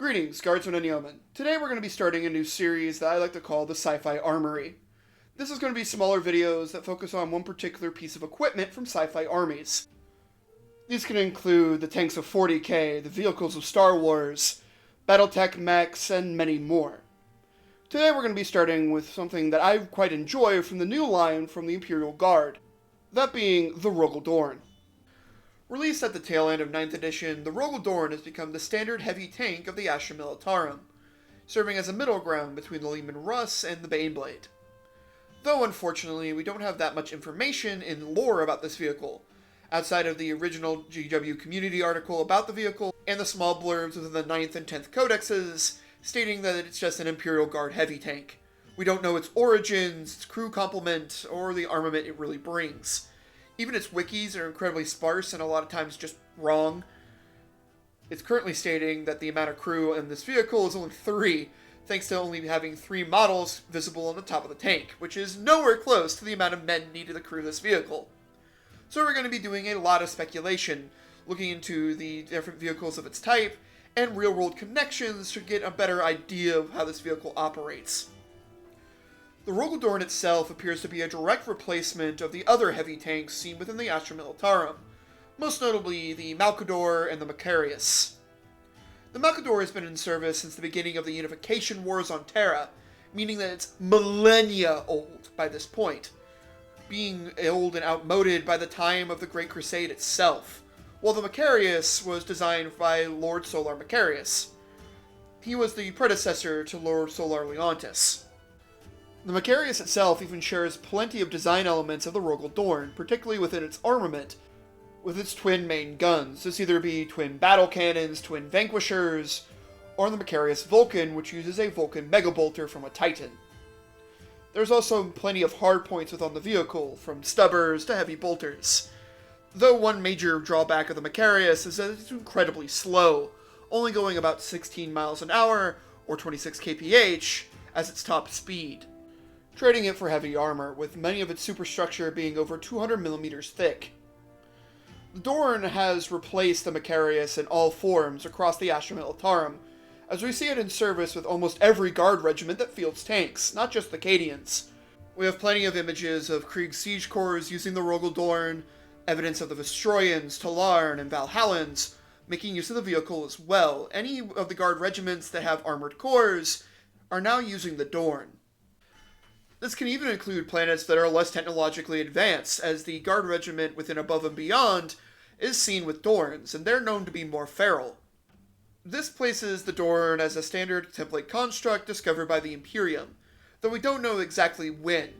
Greetings, Guardsmen and Yeomen. Today we're going to be starting a new series that I like to call the Sci-Fi Armory. This is going to be smaller videos that focus on one particular piece of equipment from sci-fi armies. These can include the tanks of 40K, the vehicles of Star Wars, Battletech mechs, and many more. Today we're going to be starting with something that I quite enjoy from the new line from the Imperial Guard, that being the Rogal Dorn. Released at the tail end of 9th edition, the Rogal Dorn has become the standard heavy tank of the Astra Militarum, serving as a middle ground between the Leman Russ and the Baneblade. Though unfortunately, we don't have that much information in lore about this vehicle, outside of the original GW community article about the vehicle, and the small blurbs within the 9th and 10th codexes, stating that it's just an Imperial Guard heavy tank. We don't know its origins, its crew complement, or the armament it really brings. Even its wikis are incredibly sparse and a lot of times just wrong. It's currently stating that the amount of crew in this vehicle is only 3, thanks to only having 3 models visible on the top of the tank, which is nowhere close to the amount of men needed to crew this vehicle. So we're going to be doing a lot of speculation, looking into the different vehicles of its type, and real-world connections to get a better idea of how this vehicle operates. The Rogal Dorn itself appears to be a direct replacement of the other heavy tanks seen within the Astra Militarum, most notably the MacLeod and the Macarius. The MacLeod has been in service since the beginning of the Unification Wars on Terra, meaning that it's millennia old by this point, being old and outmoded by the time of the Great Crusade itself, while the Macarius was designed by Lord Solar Macarius. He was the predecessor to Lord Solar Leontis. The Macarius itself even shares plenty of design elements of the Rogal Dorn, particularly within its armament, with its twin main guns. This either be twin battle cannons, twin vanquishers, or the Macarius Vulcan, which uses a Vulcan megabolter from a Titan. There's also plenty of hardpoints within the vehicle, from stubbers to heavy bolters. Though one major drawback of the Macarius is that it's incredibly slow, only going about 16 miles an hour, or 26 kph, as its top speed, trading it for heavy armor, with many of its superstructure being over 200 millimeters thick. The Dorn has replaced the Macarius in all forms across the Astra Militarum, as we see it in service with almost every guard regiment that fields tanks, not just the Cadians. We have plenty of images of Krieg's siege corps using the Rogal Dorn, evidence of the Vestroyans, Talarn, and Valhallans making use of the vehicle as well. Any of the guard regiments that have armored cores are now using the Dorn. This can even include planets that are less technologically advanced, as the Guard Regiment within Above and Beyond is seen with Dorns, and they're known to be more feral. This places the Dorn as a standard template construct discovered by the Imperium, though we don't know exactly when.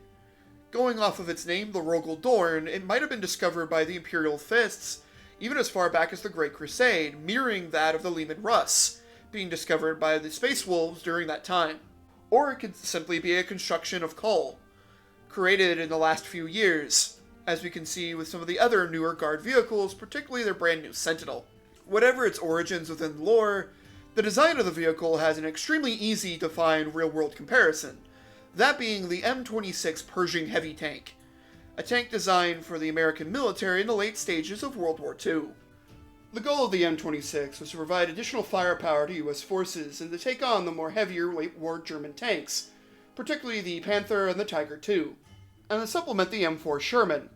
Going off of its name, the Rogal Dorn, it might have been discovered by the Imperial Fists even as far back as the Great Crusade, mirroring that of the Leman Russ, being discovered by the Space Wolves during that time. Or it could simply be a construction of Kull, created in the last few years, as we can see with some of the other newer Guard vehicles, particularly their brand new Sentinel. Whatever its origins within lore, the design of the vehicle has an extremely easy to find real-world comparison, that being the M26 Pershing heavy tank, a tank designed for the American military in the late stages of World War II. The goal of the M26 was to provide additional firepower to U.S. forces and to take on the more heavier late-war German tanks, particularly the Panther and the Tiger II, and to supplement the M4 Sherman.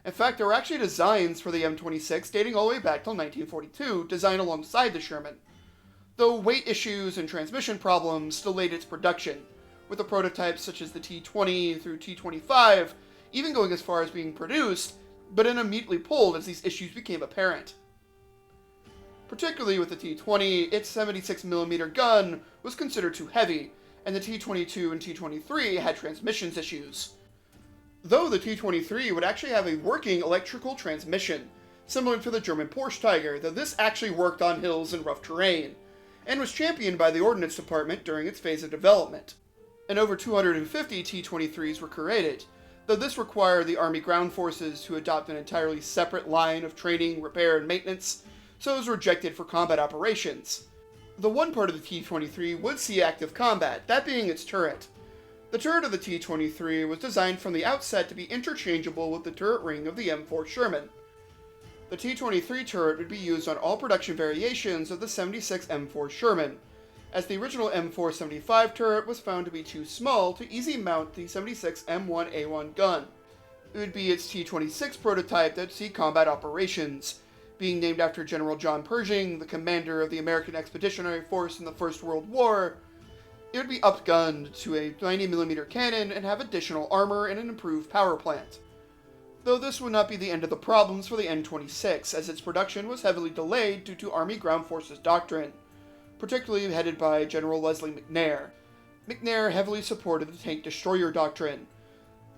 In fact, there were actually designs for the M26 dating all the way back till 1942, designed alongside the Sherman, though weight issues and transmission problems delayed its production, with the prototypes such as the T-20 through T-25 even going as far as being produced, but then immediately pulled as these issues became apparent. Particularly with the T-20, its 76mm gun was considered too heavy, and the T-22 and T-23 had transmissions issues. Though the T-23 would actually have a working electrical transmission, similar to the German Porsche Tiger, though this actually worked on hills and rough terrain, and was championed by the Ordnance Department during its phase of development. And over 250 T-23s were created, though this required the Army Ground Forces to adopt an entirely separate line of training, repair, and maintenance, so it was rejected for combat operations. The one part of the T-23 would see active combat, that being its turret. The turret of the T-23 was designed from the outset to be interchangeable with the turret ring of the M4 Sherman. The T-23 turret would be used on all production variations of the 76 M4 Sherman, as the original M475 turret was found to be too small to easily mount the 76 M1A1 gun. It would be its T-26 prototype that would see combat operations, being named after General John Pershing, the commander of the American Expeditionary Force in the First World War. It would be upgunned to a 90mm cannon and have additional armor and an improved power plant. Though this would not be the end of the problems for the M26, as its production was heavily delayed due to Army Ground Forces doctrine, particularly headed by General Leslie McNair. McNair heavily supported the tank destroyer doctrine.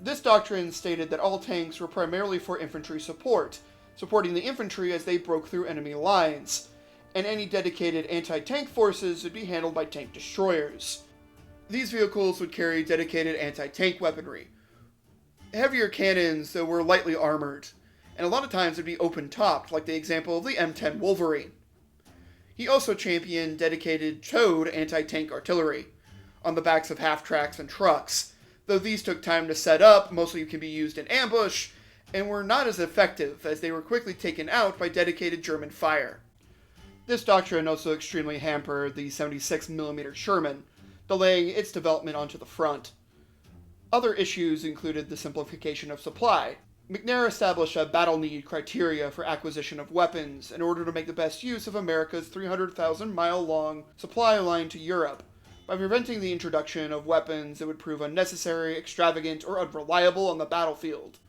This doctrine stated that all tanks were primarily for infantry support, supporting the infantry as they broke through enemy lines, and any dedicated anti-tank forces would be handled by tank destroyers. These vehicles would carry dedicated anti-tank weaponry, heavier cannons that were lightly armored, and a lot of times would be open-topped, like the example of the M10 Wolverine. He also championed dedicated towed anti-tank artillery, on the backs of half-tracks and trucks. Though these took time to set up, mostly can be used in ambush, and were not as effective, as they were quickly taken out by dedicated German fire. This doctrine also extremely hampered the 76mm Sherman, delaying its development onto the front. Other issues included the simplification of supply. McNair established a battle need criteria for acquisition of weapons in order to make the best use of America's 300,000-mile-long supply line to Europe, by preventing the introduction of weapons that would prove unnecessary, extravagant, or unreliable on the battlefield.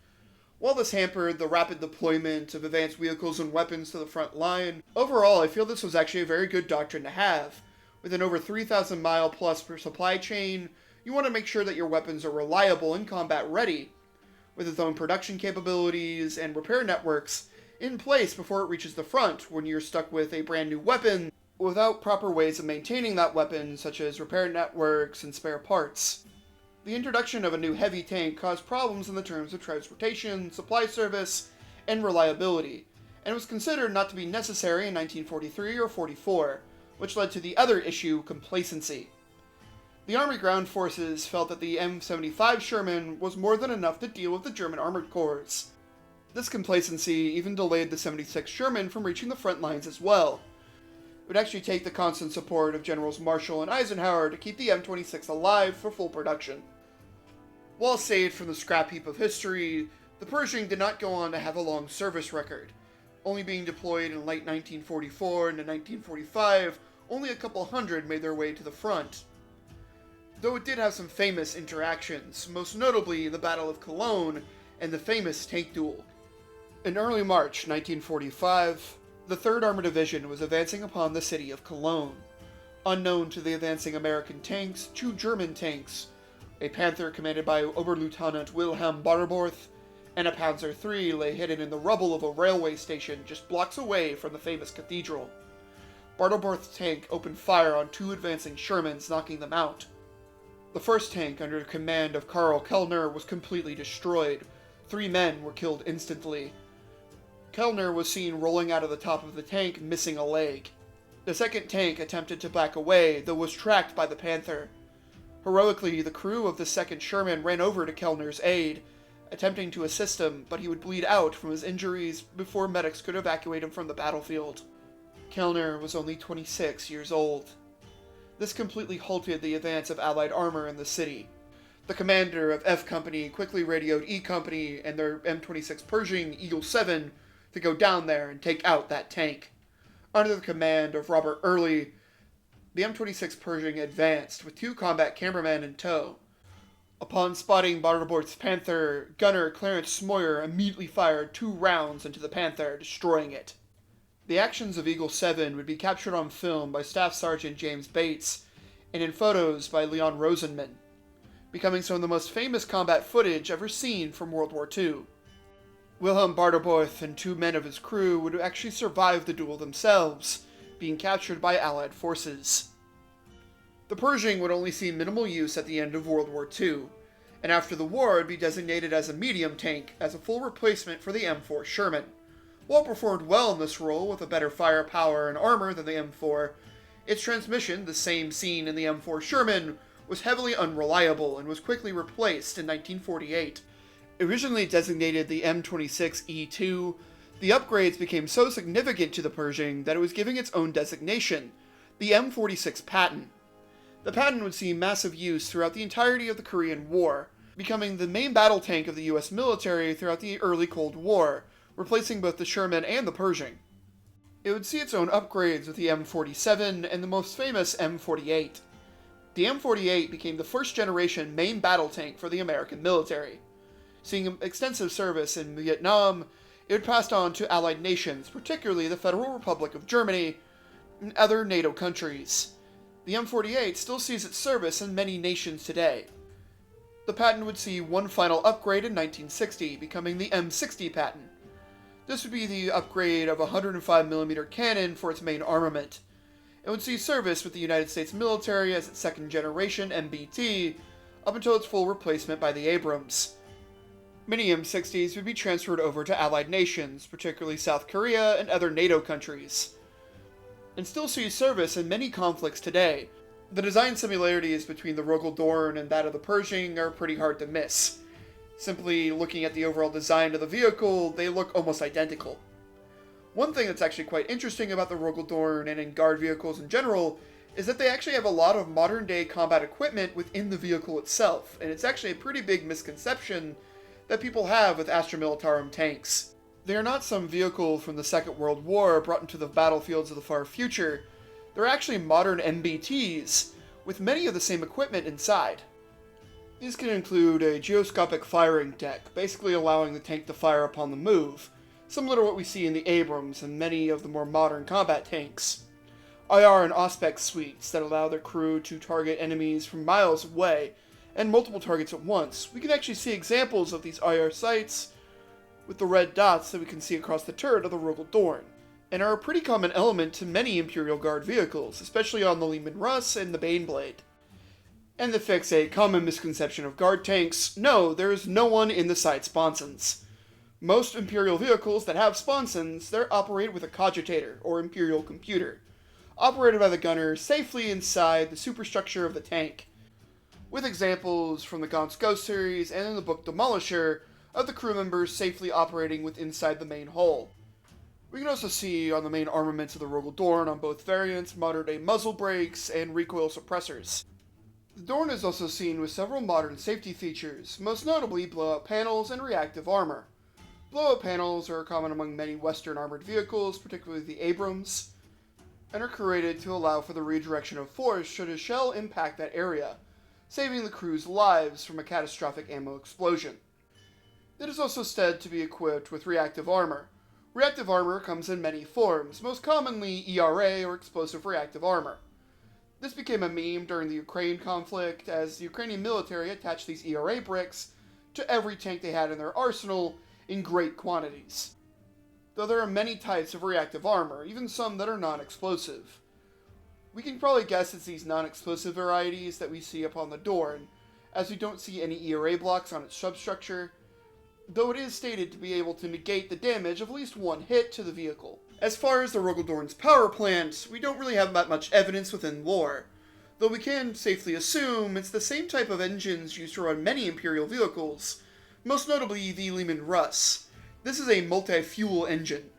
While this hampered the rapid deployment of advanced vehicles and weapons to the front line, overall I feel this was actually a very good doctrine to have. With an over 3,000-mile plus per supply chain, you want to make sure that your weapons are reliable and combat ready, with its own production capabilities and repair networks in place before it reaches the front when you're stuck with a brand new weapon without proper ways of maintaining that weapon, such as repair networks and spare parts. The introduction of a new heavy tank caused problems in the terms of transportation, supply service, and reliability, and was considered not to be necessary in 1943 or 44, which led to the other issue, complacency. The Army Ground Forces felt that the M75 Sherman was more than enough to deal with the German armored corps. This complacency even delayed the 76 Sherman from reaching the front lines as well. It would actually take the constant support of Generals Marshall and Eisenhower to keep the M26 alive for full production. While saved from the scrap heap of history, the Pershing did not go on to have a long service record. Only being deployed in late 1944 into 1945, only a couple hundred made their way to the front. Though it did have some famous interactions, most notably the Battle of Cologne and the famous tank duel. In early March 1945, the 3rd Armored Division was advancing upon the city of Cologne. Unknown to the advancing American tanks, 2 German tanks, a Panther commanded by Oberleutnant Wilhelm Barborth, and a Panzer III lay hidden in the rubble of a railway station just blocks away from the famous cathedral. Barborth's tank opened fire on 2 advancing Shermans, knocking them out. The first tank, under the command of Karl Kellner, was completely destroyed. 3 men were killed instantly. Kellner was seen rolling out of the top of the tank, missing a leg. The second tank attempted to back away, though was tracked by the Panther. Heroically, the crew of the second Sherman ran over to Kellner's aid, attempting to assist him, but he would bleed out from his injuries before medics could evacuate him from the battlefield. Kellner was only 26 years old. This completely halted the advance of Allied armor in the city. The commander of F Company quickly radioed E Company and their M26 Pershing Eagle 7 to go down there and take out that tank. Under the command of Robert Early, the M26 Pershing advanced with 2 combat cameramen in tow. Upon spotting Barborth's Panther, gunner Clarence Smoyer immediately fired 2 rounds into the Panther, destroying it. The actions of Eagle 7 would be captured on film by Staff Sergeant James Bates, and in photos by Leon Rosenman, becoming some of the most famous combat footage ever seen from World War II. Wilhelm Barborth and 2 men of his crew would actually survive the duel themselves, being captured by Allied forces. The Pershing would only see minimal use at the end of World War II, and after the war would be designated as a medium tank as a full replacement for the M4 Sherman. While it performed well in this role with a better firepower and armor than the M4, its transmission, the same seen in the M4 Sherman, was heavily unreliable and was quickly replaced in 1948. Originally designated the M26E2, the upgrades became so significant to the Pershing that it was given its own designation, the M46 Patton. The Patton would see massive use throughout the entirety of the Korean War, becoming the main battle tank of the US military throughout the early Cold War, replacing both the Sherman and the Pershing. It would see its own upgrades with the M47 and the most famous M48. The M48 became the first generation main battle tank for the American military. Seeing extensive service in Vietnam, it would pass on to allied nations, particularly the Federal Republic of Germany and other NATO countries. The M48 still sees its service in many nations today. The Patton would see one final upgrade in 1960, becoming the M60 Patton. This would be the upgrade of a 105mm cannon for its main armament. It would see service with the United States military as its second generation MBT, up until its full replacement by the Abrams. Many M60s would be transferred over to allied nations, particularly South Korea and other NATO countries, and still see service in many conflicts today. The design similarities between the Rogal Dorn and that of the Pershing are pretty hard to miss. Simply looking at the overall design of the vehicle, they look almost identical. One thing that's actually quite interesting about the Rogal Dorn and in guard vehicles in general is that they actually have a lot of modern-day combat equipment within the vehicle itself, and it's actually a pretty big misconception that people have with Astra Militarum tanks. They are not some vehicle from the Second World War brought into the battlefields of the far future. They're actually modern MBTs, with many of the same equipment inside. These can include a gyroscopic firing deck, basically allowing the tank to fire upon the move, similar to what we see in the Abrams and many of the more modern combat tanks. IR and Auspex suites that allow their crew to target enemies from miles away, and multiple targets at once. We can actually see examples of these IR sights with the red dots that we can see across the turret of the Rogal Dorn, and are a pretty common element to many Imperial Guard vehicles, especially on the Lehman Russ and the Baneblade. And to fix a common misconception of guard tanks, no, there is no one in the side sponsons. Most Imperial vehicles that have sponsons, they're operated with a cogitator, or Imperial computer, operated by the gunner safely inside the superstructure of the tank, with examples from the Gaunt's Ghost series and in the book Demolisher of the crew members safely operating with inside the main hull. We can also see on the main armaments of the Rogal Dorn on both variants modern-day muzzle brakes and recoil suppressors. The Dorn is also seen with several modern safety features, most notably blowout panels and reactive armor. Blowout panels are common among many Western armored vehicles, particularly the Abrams, and are created to allow for the redirection of force should a shell impact that area, saving the crew's lives from a catastrophic ammo explosion. It is also said to be equipped with reactive armor. Reactive armor comes in many forms, most commonly ERA or explosive reactive armor. This became a meme during the Ukraine conflict, as the Ukrainian military attached these ERA bricks to every tank they had in their arsenal in great quantities. Though there are many types of reactive armor, even some that are non-explosive. We can probably guess it's these non-explosive varieties that we see upon the Dorn, as we don't see any ERA blocks on its substructure, though it is stated to be able to negate the damage of at least one hit to the vehicle. As far as the Rogal Dorn's power plant, we don't really have that much evidence within lore, though we can safely assume it's the same type of engines used to run many Imperial vehicles, most notably the Lehman Russ. This is a multi-fuel engine.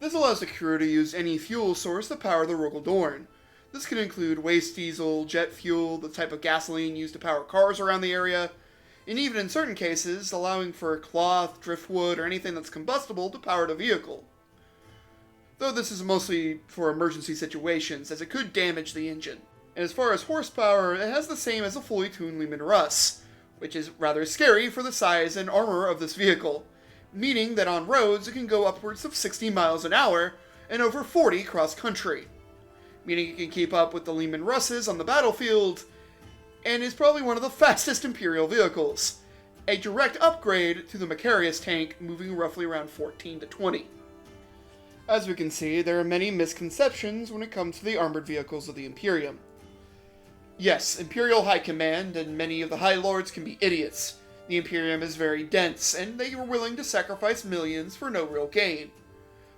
This allows the crew to use any fuel source to power the Rogal Dorn. This can include waste diesel, jet fuel, the type of gasoline used to power cars around the area, and even in certain cases, allowing for cloth, driftwood, or anything that's combustible to power the vehicle. Though this is mostly for emergency situations, as it could damage the engine. And as far as horsepower, it has the same as a fully tuned Lehman Russ, which is rather scary for the size and armor of this vehicle, meaning that on roads it can go upwards of 60 miles an hour and over 40 cross-country, meaning it can keep up with the Lehman Russes on the battlefield, and is probably one of the fastest Imperial vehicles, a direct upgrade to the Macarius tank, moving roughly around 14 to 20. As we can see, there are many misconceptions when it comes to the armored vehicles of the Imperium. Yes, Imperial High Command and many of the High Lords can be idiots. The Imperium is very dense, and they are willing to sacrifice millions for no real gain.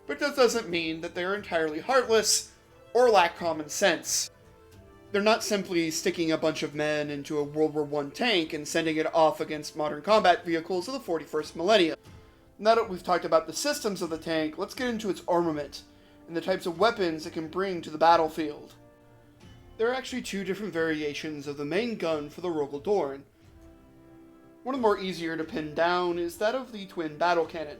But that doesn't mean that they are entirely heartless or lack common sense. They're not simply sticking a bunch of men into a World War I tank and sending it off against modern combat vehicles of the 41st millennium. Now that we've talked about the systems of the tank, let's get into its armament and the types of weapons it can bring to the battlefield. There are actually two different variations of the main gun for the Rogal Dorn. One of the more easier to pin down is that of the twin battle cannon.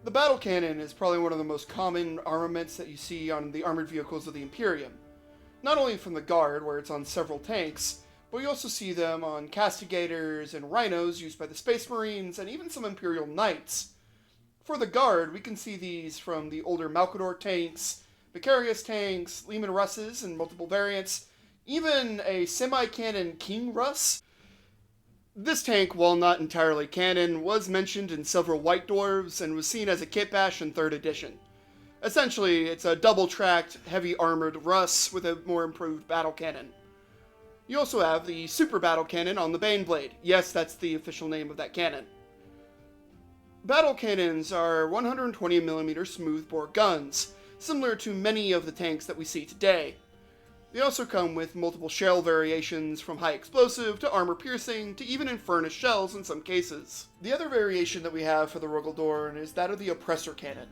The battle cannon is probably one of the most common armaments that you see on the armored vehicles of the Imperium. Not only from the Guard, where it's on several tanks, but you also see them on castigators and rhinos used by the Space Marines and even some Imperial Knights. For the Guard, we can see these from the older MacLeod tanks, Vicarious tanks, Leman Russes in multiple variants, even a semi-cannon King Russ. This tank, while not entirely canon, was mentioned in several White Dwarves and was seen as a kit bash in 3rd edition. Essentially, it's a double-tracked, heavy-armored Russ with a more improved battle cannon. You also have the Super Battle Cannon on the Baneblade. Yes, that's the official name of that cannon. Battle cannons are 120mm smoothbore guns, similar to many of the tanks that we see today. They also come with multiple shell variations, from high explosive to armor piercing to even infernus shells in some cases. The other variation that we have for the Rogal Dorn is that of the Oppressor Cannon.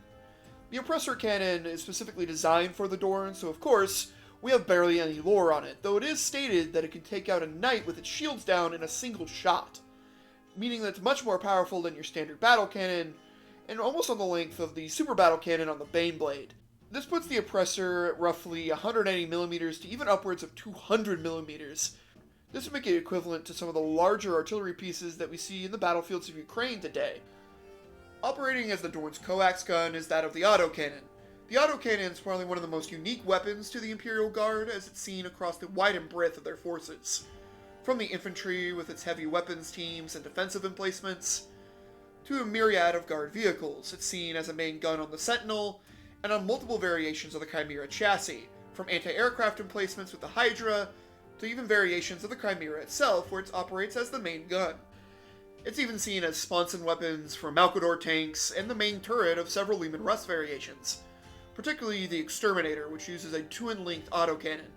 The Oppressor Cannon is specifically designed for the Dorn, so of course, we have barely any lore on it, though it is stated that it can take out a knight with its shields down in a single shot, meaning that it's much more powerful than your standard battle cannon, and almost on the length of the Super Battle Cannon on the Baneblade. This puts the Oppressor at roughly 180mm to even upwards of 200mm. This would make it equivalent to some of the larger artillery pieces that we see in the battlefields of Ukraine today. Operating as the Dorn's coax gun is that of the autocannon. The autocannon is probably one of the most unique weapons to the Imperial Guard, as it's seen across the wide and breadth of their forces. From the infantry with its heavy weapons teams and defensive emplacements, to a myriad of Guard vehicles. It's seen as a main gun on the Sentinel, and on multiple variations of the Chimera chassis, from anti-aircraft emplacements with the Hydra, to even variations of the Chimera itself, where it operates as the main gun. It's even seen as sponson weapons for MacLeod tanks, and the main turret of several Leman Russ variations, particularly the Exterminator, which uses a twin-linked autocannon,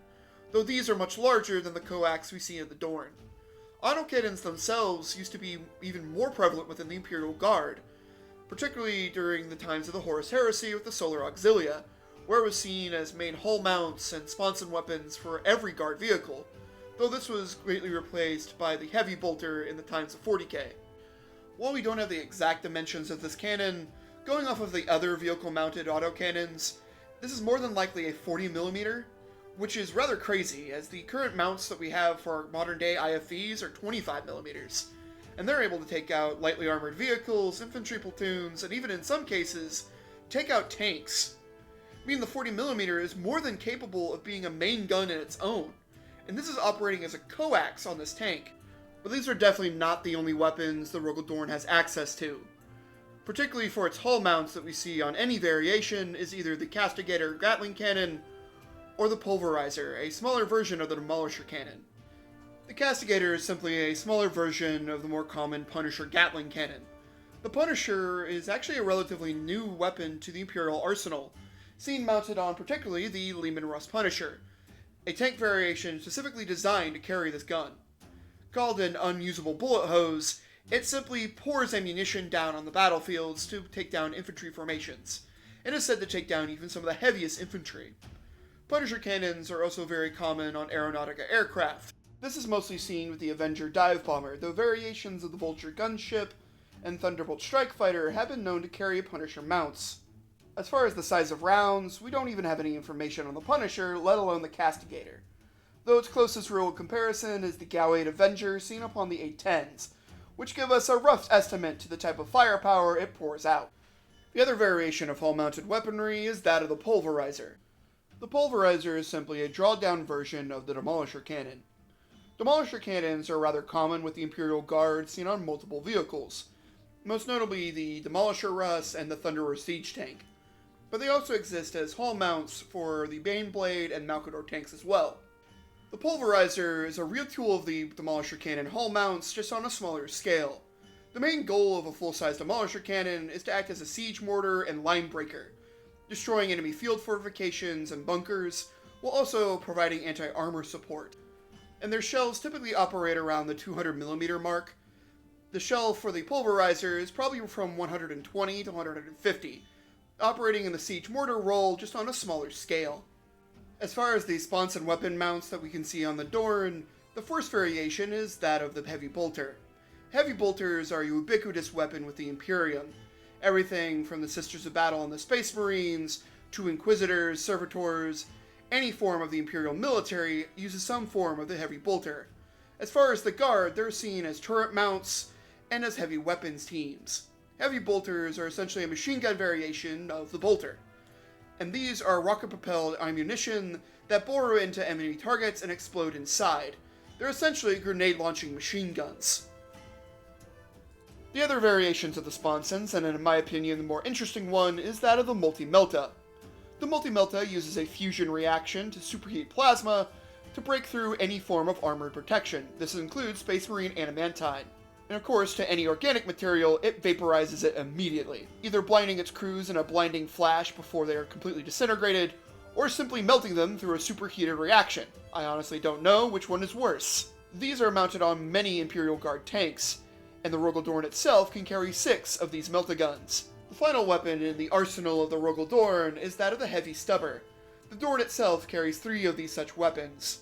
though these are much larger than the coax we see in the Dorn. Autocannons themselves used to be even more prevalent within the Imperial Guard, particularly during the times of the Horus Heresy with the Solar Auxilia, where it was seen as main hull mounts and sponson weapons for every Guard vehicle, though this was greatly replaced by the Heavy Bolter in the times of 40k. While we don't have the exact dimensions of this cannon, going off of the other vehicle-mounted autocannons, this is more than likely a 40mm, which is rather crazy, as the current mounts that we have for our modern-day IFVs are 25mm. And they're able to take out lightly armored vehicles, infantry platoons, and even in some cases, take out tanks. Meaning the 40mm is more than capable of being a main gun in its own, and this is operating as a coax on this tank. But these are definitely not the only weapons the Rogal Dorn has access to. Particularly for its hull mounts that we see on any variation is either the Castigator Gatling Cannon, or the Pulverizer, a smaller version of the Demolisher Cannon. The Castigator is simply a smaller version of the more common Punisher Gatling Cannon. The Punisher is actually a relatively new weapon to the Imperial arsenal, seen mounted on particularly the Leman Russ Punisher, a tank variation specifically designed to carry this gun. Called an unusable bullet hose, it simply pours ammunition down on the battlefields to take down infantry formations, and is said to take down even some of the heaviest infantry. Punisher cannons are also very common on Aeronautica aircraft. This is mostly seen with the Avenger dive bomber, though variations of the Vulture gunship and Thunderbolt strike fighter have been known to carry Punisher mounts. As far as the size of rounds, we don't even have any information on the Punisher, let alone the Castigator, though its closest real comparison is the Gallade Avenger seen upon the A-10s, which give us a rough estimate to the type of firepower it pours out. The other variation of hull-mounted weaponry is that of the Pulverizer. The Pulverizer is simply a drawn-down version of the Demolisher Cannon. Demolisher cannons are rather common with the Imperial Guard, seen on multiple vehicles, most notably the Demolisher Russ and the Thunderer Siege Tank, but they also exist as hull mounts for the Baneblade and MacLeod tanks as well. The Pulverizer is a real tool of the Demolisher Cannon hull mounts, just on a smaller scale. The main goal of a full-size Demolisher Cannon is to act as a siege mortar and line breaker, destroying enemy field fortifications and bunkers, while also providing anti-armor support. And their shells typically operate around the 200mm mark. The shell for the Pulverizer is probably from 120 to 150, operating in the siege mortar role just on a smaller scale. As far as the sponson weapon mounts that we can see on the Dorn, the first variation is that of the heavy bolter. Heavy bolters are a ubiquitous weapon with the Imperium. Everything from the Sisters of Battle and the Space Marines, to Inquisitors, Servitors, any form of the Imperial military uses some form of the heavy bolter. As far as the Guard, they're seen as turret mounts and as heavy weapons teams. Heavy bolters are essentially a machine gun variation of the bolter, and these are rocket-propelled ammunition that bore into enemy targets and explode inside. They're essentially grenade-launching machine guns. The other variations of the sponsons, and in my opinion the more interesting one, is that of the multi-melta. The multi-melta uses a fusion reaction to superheat plasma to break through any form of armored protection. This includes Space Marine adamantine. And of course, to any organic material, it vaporizes it immediately, either blinding its crews in a blinding flash before they are completely disintegrated, or simply melting them through a superheated reaction. I honestly don't know which one is worse. These are mounted on many Imperial Guard tanks, and the Rogal Dorn itself can carry 6 of these melta-guns. The final weapon in the arsenal of the Rogal Dorn is that of the heavy stubber. The Dorn itself carries 3 of these such weapons,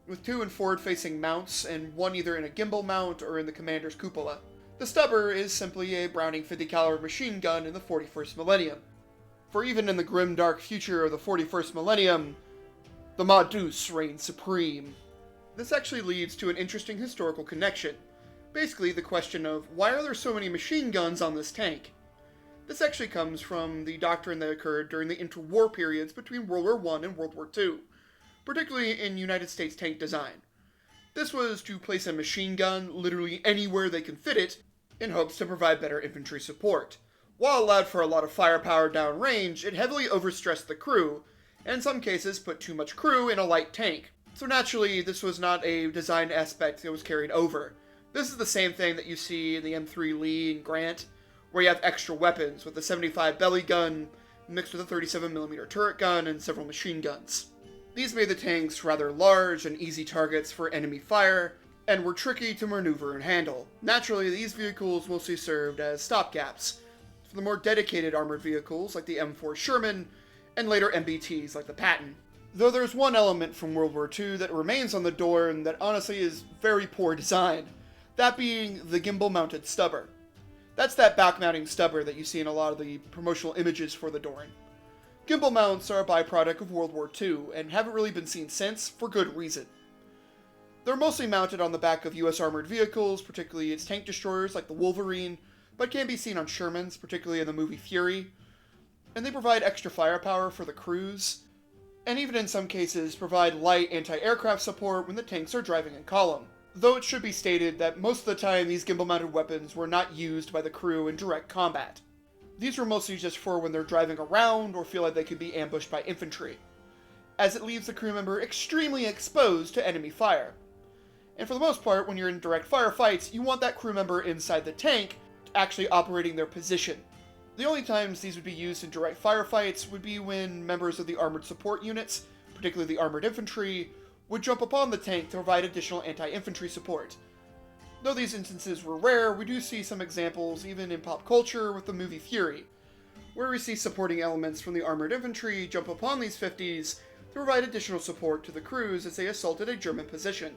with 2 in forward-facing mounts and 1 either in a gimbal mount or in the commander's cupola. The stubber is simply a Browning 50 caliber machine gun in the 41st millennium. For even in the grim dark future of the 41st millennium, the Modus reigns supreme. This actually leads to an interesting historical connection. Basically, the question of, why are there so many machine guns on this tank? This actually comes from the doctrine that occurred during the interwar periods between World War I and World War II, particularly in United States tank design. This was to place a machine gun literally anywhere they can fit it, in hopes to provide better infantry support. While allowed for a lot of firepower downrange, it heavily overstressed the crew, and in some cases put too much crew in a light tank. So naturally, this was not a design aspect that was carried over. This is the same thing that you see in the M3 Lee and Grant, where you have extra weapons with the 75 belly gun, mixed with a 37mm turret gun and several machine guns. These made the tanks rather large and easy targets for enemy fire, and were tricky to maneuver and handle. Naturally, these vehicles mostly served as stopgaps for the more dedicated armored vehicles like the M4 Sherman, and later MBTs like the Patton. Though there's one element from World War II that remains on the Dorn that honestly is very poor design, that being the gimbal-mounted stubber. That's that back-mounting stubber that you see in a lot of the promotional images for the Dorn. Gimbal mounts are a byproduct of World War II, and haven't really been seen since, for good reason. They're mostly mounted on the back of US armored vehicles, particularly its tank destroyers like the Wolverine, but can be seen on Shermans, particularly in the movie Fury, and they provide extra firepower for the crews, and even in some cases provide light anti-aircraft support when the tanks are driving in column. Though it should be stated that most of the time these gimbal-mounted weapons were not used by the crew in direct combat. These were mostly just for when they're driving around or feel like they could be ambushed by infantry, as it leaves the crew member extremely exposed to enemy fire. And for the most part, when you're in direct firefights, you want that crew member inside the tank, actually operating their position. The only times these would be used in direct firefights would be when members of the armored support units, particularly the armored infantry, would jump upon the tank to provide additional anti-infantry support. Though these instances were rare, we do see some examples even in pop culture with the movie Fury, where we see supporting elements from the armored infantry jump upon these 50s to provide additional support to the crews as they assaulted a German position.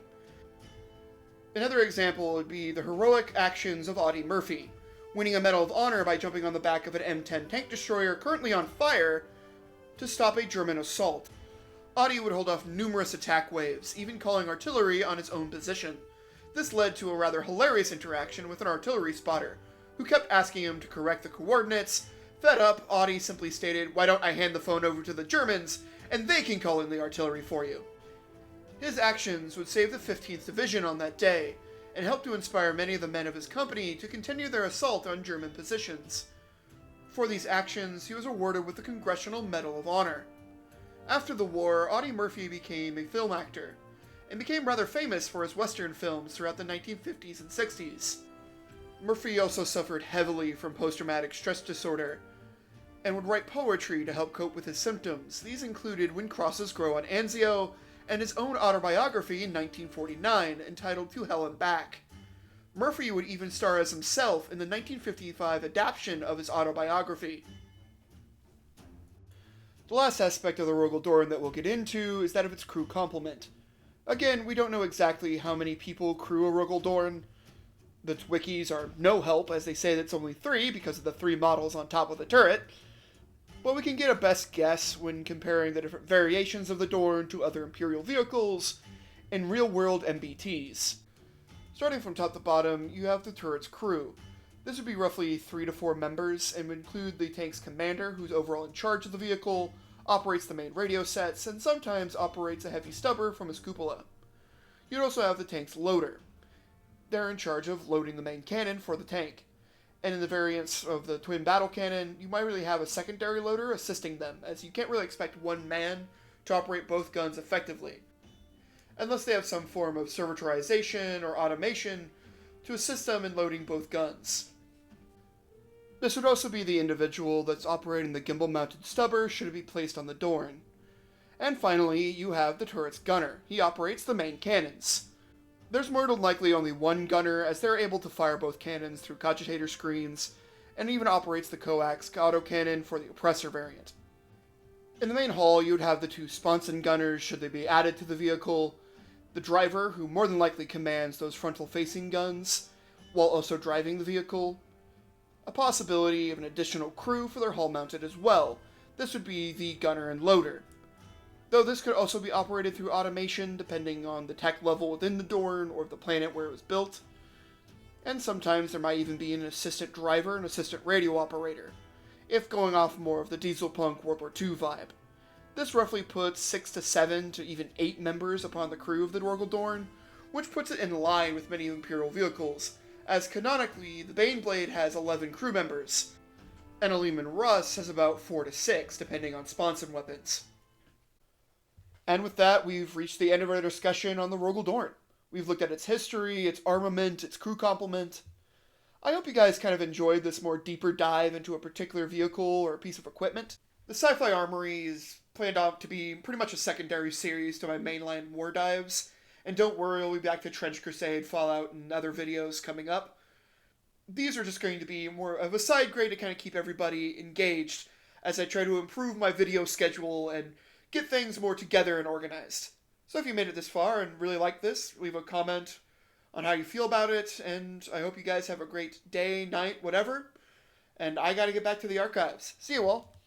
Another example would be the heroic actions of Audie Murphy, winning a Medal of Honor by jumping on the back of an M10 tank destroyer currently on fire to stop a German assault. Audie would hold off numerous attack waves, even calling artillery on his own position. This led to a rather hilarious interaction with an artillery spotter, who kept asking him to correct the coordinates. Fed up, Audie simply stated, "Why don't I hand the phone over to the Germans, and they can call in the artillery for you?" His actions would save the 15th Division on that day, and help to inspire many of the men of his company to continue their assault on German positions. For these actions, he was awarded with the Congressional Medal of Honor. After the war, Audie Murphy became a film actor, and became rather famous for his Western films throughout the 1950s and 60s. Murphy also suffered heavily from post-traumatic stress disorder, and would write poetry to help cope with his symptoms. These included When Crosses Grow on Anzio, and his own autobiography in 1949, entitled To Hell and Back. Murphy would even star as himself in the 1955 adaptation of his autobiography. The last aspect of the Rogal Dorn that we'll get into is that of its crew complement. Again, we don't know exactly how many people crew a Rogal Dorn. The wikis are no help, as they say that it's only 3 because of the 3 models on top of the turret. But we can get a best guess when comparing the different variations of the Dorn to other Imperial vehicles and real-world MBTs. Starting from top to bottom, you have the turret's crew. This would be roughly 3 to 4 members and would include the tank's commander, who's overall in charge of the vehicle, operates the main radio sets, and sometimes operates a heavy stubber from his cupola. You'd also have the tank's loader. They're in charge of loading the main cannon for the tank. And in the variants of the twin battle cannon, you might really have a secondary loader assisting them, as you can't really expect one man to operate both guns effectively, unless they have some form of servitorization or automation to assist them in loading both guns. This would also be the individual that's operating the gimbal-mounted stubber should it be placed on the Dorn. And finally, you have the turret's gunner. He operates the main cannons. There's more than likely only one gunner, as they're able to fire both cannons through cogitator screens, and even operates the coax autocannon for the oppressor variant. In the main hall, you would have the 2 sponson gunners should they be added to the vehicle, the driver, who more than likely commands those frontal-facing guns, while also driving the vehicle, a possibility of an additional crew for their hull-mounted as well. This would be the gunner and loader. Though this could also be operated through automation, depending on the tech level within the Dorn or the planet where it was built. And sometimes there might even be an assistant driver and assistant radio operator, if going off more of the Dieselpunk World War II vibe. This roughly puts 6 to 7 to even 8 members upon the crew of the Rogal Dorn, which puts it in line with many Imperial vehicles, as canonically the Baneblade has 11 crew members, and a Lehman Russ has about 4 to 6, depending on sponson weapons. And with that, we've reached the end of our discussion on the Rogal Dorn. We've looked at its history, its armament, its crew complement. I hope you guys kind of enjoyed this more deeper dive into a particular vehicle or piece of equipment. The Sci-Fi Armory is planned out to be pretty much a secondary series to my mainline war dives, and don't worry, I'll be back to Trench Crusade, Fallout, and other videos coming up. These are just going to be more of a side grade to kind of keep everybody engaged as I try to improve my video schedule and get things more together and organized. So if you made it this far and really like this, leave a comment on how you feel about it, and I hope you guys have a great day, night, whatever. And I gotta get back to the archives. See you all.